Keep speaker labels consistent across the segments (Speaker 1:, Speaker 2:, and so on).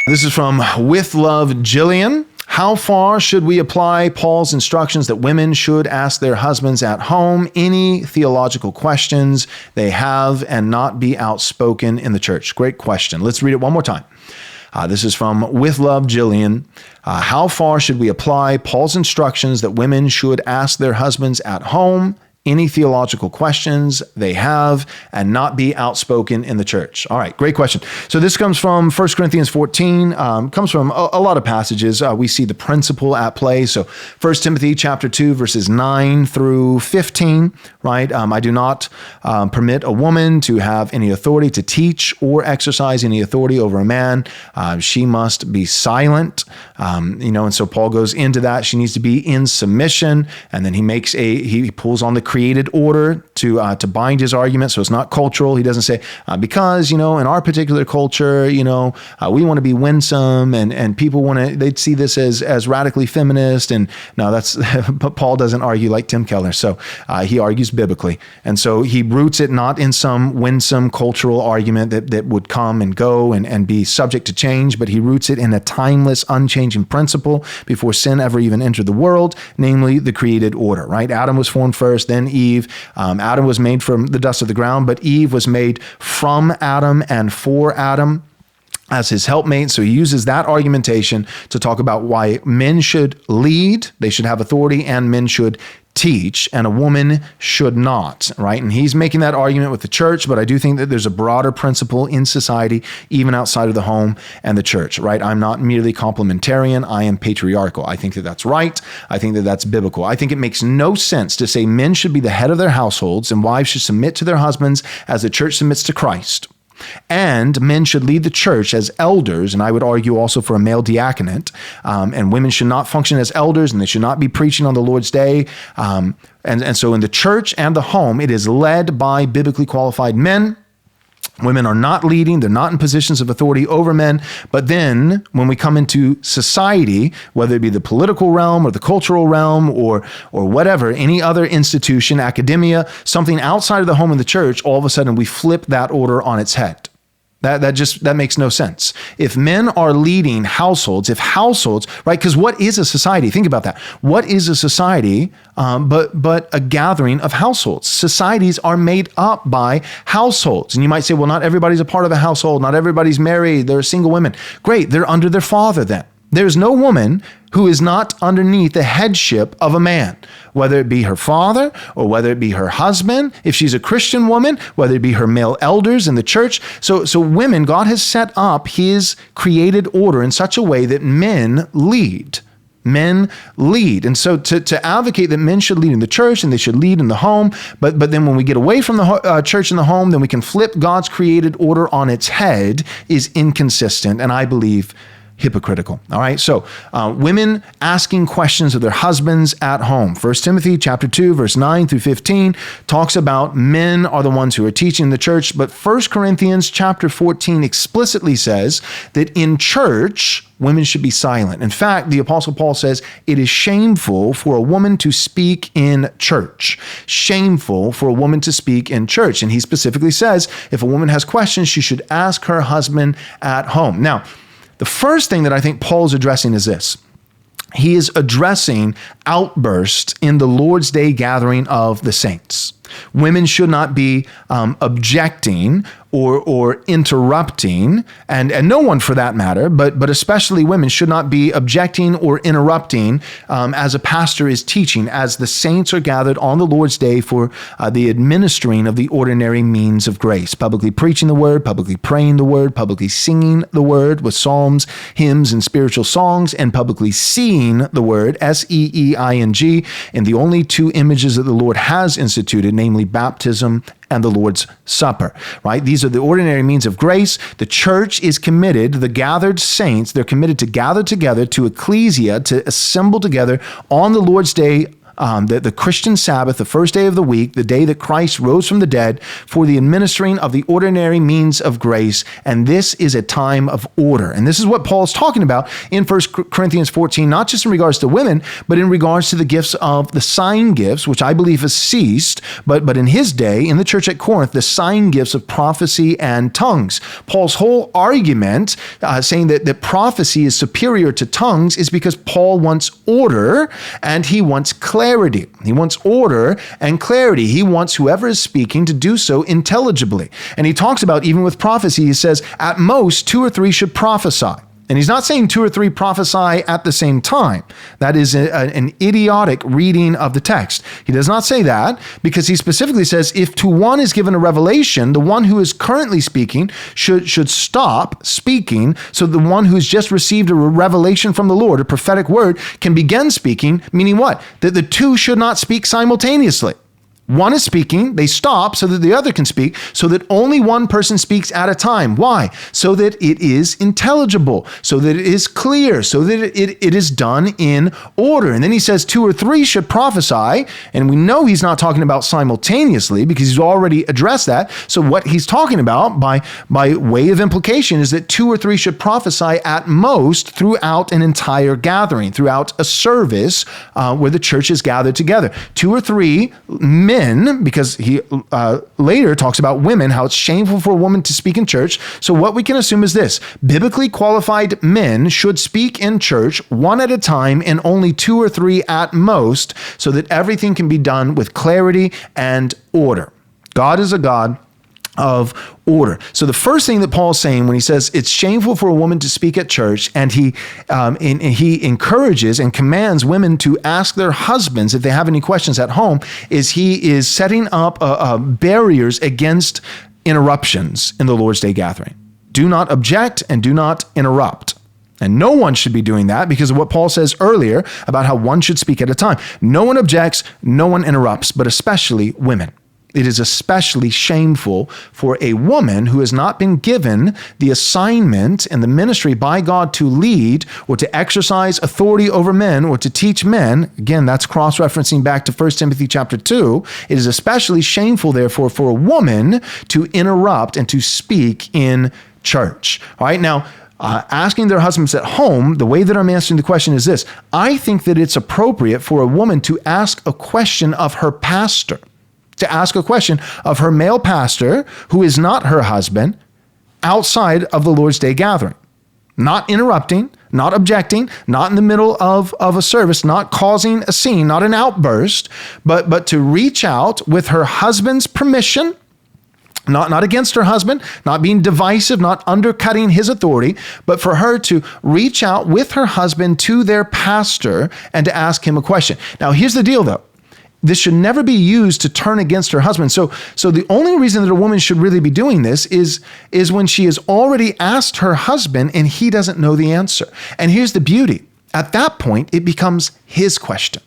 Speaker 1: This is from With Love, Jillian. How far should we apply Paul's instructions that women should ask their husbands at home any theological questions they have and not be outspoken in the church? Great question. Let's read it one more time. This is from With Love, Jillian. How far should we apply Paul's instructions that women should ask their husbands at home any theological questions they have and not be outspoken in the church? All right, great question. So this comes from 1 Corinthians 14, comes from a lot of passages. We see the principle at play. So 1 Timothy chapter 2, verses 9 through 15, right? I do not permit a woman to have any authority to teach or exercise any authority over a man. She must be silent, and so Paul goes into that. She needs to be in submission, and then he pulls on the created order to bind his argument. So it's not cultural. He doesn't say, because, in our particular culture, we want to be winsome and people they'd see this as radically feminist. And no, but Paul doesn't argue like Tim Keller. So he argues biblically. And so he roots it not in some winsome cultural argument that would come and go and be subject to change, but he roots it in a timeless, unchanging principle before sin ever even entered the world, namely the created order, right? Adam was formed first, then Eve. Adam was made from the dust of the ground, but Eve was made from Adam and for Adam as his helpmate. So he uses that argumentation to talk about why men should lead, they should have authority, and men should teach, and a woman should not, right? And he's making that argument with the church, but I do think that there's a broader principle in society, even outside of the home and the church, right? I'm not merely complementarian, I am patriarchal. I think that that's right. I think that that's biblical. I think it makes no sense to say men should be the head of their households and wives should submit to their husbands as the church submits to Christ. And men should lead the church as elders, and I would argue also for a male diaconate, and women should not function as elders, and they should not be preaching on the Lord's day. And so in the church and the home, it is led by biblically qualified men. Women are not leading, they're not in positions of authority over men. But then when we come into society, whether it be the political realm or the cultural realm or whatever, any other institution, academia, something outside of the home and the church, all of a sudden we flip that order on its head. That makes no sense. If men are leading households, right? Because what is a society? Think about that. What is a society but a gathering of households? Societies are made up by households. And you might say, well, not everybody's a part of a household. Not everybody's married. They're single women. Great. They're under their father then. There's no woman who is not underneath the headship of a man, whether it be her father or whether it be her husband, if she's a Christian woman, whether it be her male elders in the church. So women, God has set up his created order in such a way that men lead. Men lead. And so to advocate that men should lead in the church and they should lead in the home, but then when we get away from the church and the home, then we can flip God's created order on its head is inconsistent, and I believe hypocritical. All right. So women asking questions of their husbands at home. 1 Timothy chapter 2, verse 9 through 15 talks about men are the ones who are teaching the church. But 1 Corinthians chapter 14 explicitly says that in church, women should be silent. In fact, the Apostle Paul says it is shameful for a woman to speak in church. Shameful for a woman to speak in church. And he specifically says if a woman has questions, she should ask her husband at home. Now, the first thing that I think Paul's addressing is this. He is addressing outbursts in the Lord's Day gathering of the saints. Women should not be objecting or interrupting, and no one for that matter, but especially women should not be objecting or interrupting as a pastor is teaching, as the saints are gathered on the Lord's Day for the administering of the ordinary means of grace, publicly preaching the word, publicly praying the word, publicly singing the word with psalms, hymns, and spiritual songs, and publicly seeing the word, S-E-E-I-N-G, in the only two images that the Lord has instituted, namely baptism and the Lord's Supper, right? These are the ordinary means of grace. The church is committed, the gathered saints, they're committed to gather together, to ecclesia, to assemble together on the Lord's Day the Christian Sabbath, the first day of the week, the day that Christ rose from the dead, for the administering of the ordinary means of grace. And this is a time of order. And this is what Paul is talking about in 1 Corinthians 14, not just in regards to women, but in regards to the gifts of the sign gifts, which I believe has ceased. But in his day, in the church at Corinth, the sign gifts of prophecy and tongues. Paul's whole argument, saying that prophecy is superior to tongues, is because Paul wants order and he wants clarity. He wants order and clarity. He wants whoever is speaking to do so intelligibly. And he talks about, even with prophecy, he says, at most 2 or 3 should prophesy. And he's not saying 2 or 3 prophesy at the same time. That is an idiotic reading of the text. He does not say that, because he specifically says if to one is given a revelation, the one who is currently speaking should stop speaking, so the one who's just received a revelation from the Lord, a prophetic word, can begin speaking, meaning what? That the 2 should not speak simultaneously. One is speaking, they stop so that the other can speak, so that only one person speaks at a time. Why? So that it is intelligible, so that it is clear, so that it is done in order. And then he says 2 or 3 should prophesy, and we know he's not talking about simultaneously because he's already addressed that. So what he's talking about by way of implication is that 2 or 3 should prophesy at most throughout an entire gathering, throughout a service where the church is gathered together. 2 or 3 men, because he later talks about women, how it's shameful for a woman to speak in church. So what we can assume is this: biblically qualified men should speak in church one at a time, and only 2 or 3 at most, so that everything can be done with clarity and order. God is a God of order. So the first thing that Paul is saying when he says it's shameful for a woman to speak at church, and he encourages and commands women to ask their husbands if they have any questions at home, is he is setting up barriers against interruptions in the Lord's Day gathering. Do not object and do not interrupt. And no one should be doing that because of what Paul says earlier about how one should speak at a time. No one objects, no one interrupts, but especially women. It is especially shameful for a woman who has not been given the assignment and the ministry by God to lead or to exercise authority over men or to teach men. Again, that's cross-referencing back to 1 Timothy chapter 2. It is especially shameful, therefore, for a woman to interrupt and to speak in church. All right, now, asking their husbands at home, the way that I'm answering the question is this: I think that it's appropriate for a woman to ask a question of her pastor, to ask a question of her male pastor, who is not her husband, outside of the Lord's Day gathering. Not interrupting, not objecting, not in the middle of a service, not causing a scene, not an outburst, but to reach out with her husband's permission, not against her husband, not being divisive, not undercutting his authority, but for her to reach out with her husband to their pastor and to ask him a question. Now, here's the deal, though. This should never be used to turn against her husband. So the only reason that a woman should really be doing this is when she has already asked her husband and he doesn't know the answer. And here's the beauty. At that point, it becomes his question.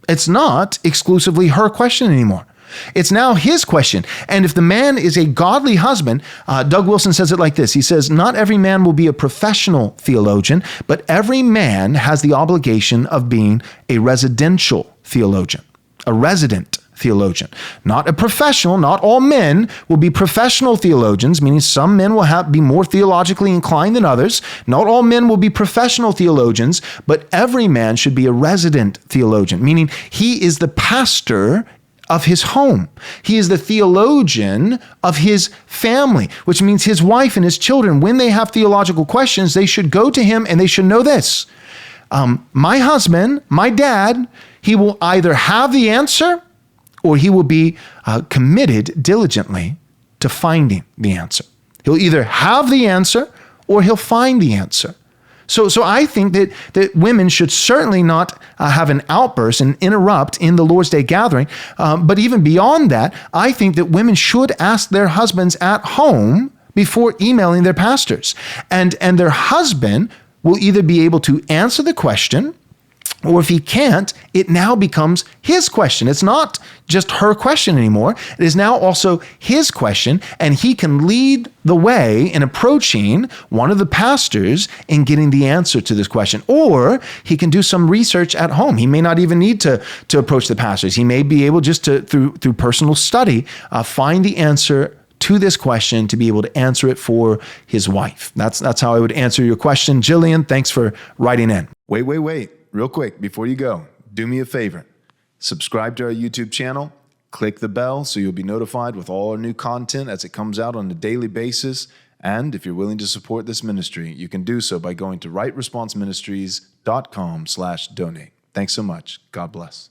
Speaker 1: It's not exclusively her question anymore. It's now his question. And if the man is a godly husband, Doug Wilson says it like this. He says, not every man will be a professional theologian, but every man has the obligation of being a residential theologian. A resident theologian, not a professional. Not all men will be professional theologians, meaning some men will be more theologically inclined than others. Not all men will be professional theologians, but every man should be a resident theologian, meaning he is the pastor of his home. He is the theologian of his family, which means his wife and his children, when they have theological questions, they should go to him and they should know this. My husband, my dad, he will either have the answer or he will be committed diligently to finding the answer. He'll either have the answer or he'll find the answer. So I think that women should certainly not have an outburst and interrupt in the Lord's Day gathering. But even beyond that, I think that women should ask their husbands at home before emailing their pastors. And their husband will either be able to answer the question Or if he can't, it now becomes his question. It's not just her question anymore. It is now also his question, and he can lead the way in approaching one of the pastors in getting the answer to this question. Or he can do some research at home. He may not even need to approach the pastors. He may be able just to, through personal study, find the answer to this question to be able to answer it for his wife. That's how I would answer your question. Jillian, thanks for writing in. Wait. Real quick, before you go, do me a favor. Subscribe to our YouTube channel. Click the bell so you'll be notified with all our new content as it comes out on a daily basis. And if you're willing to support this ministry, you can do so by going to rightresponseministries.com/donate. Thanks so much. God bless.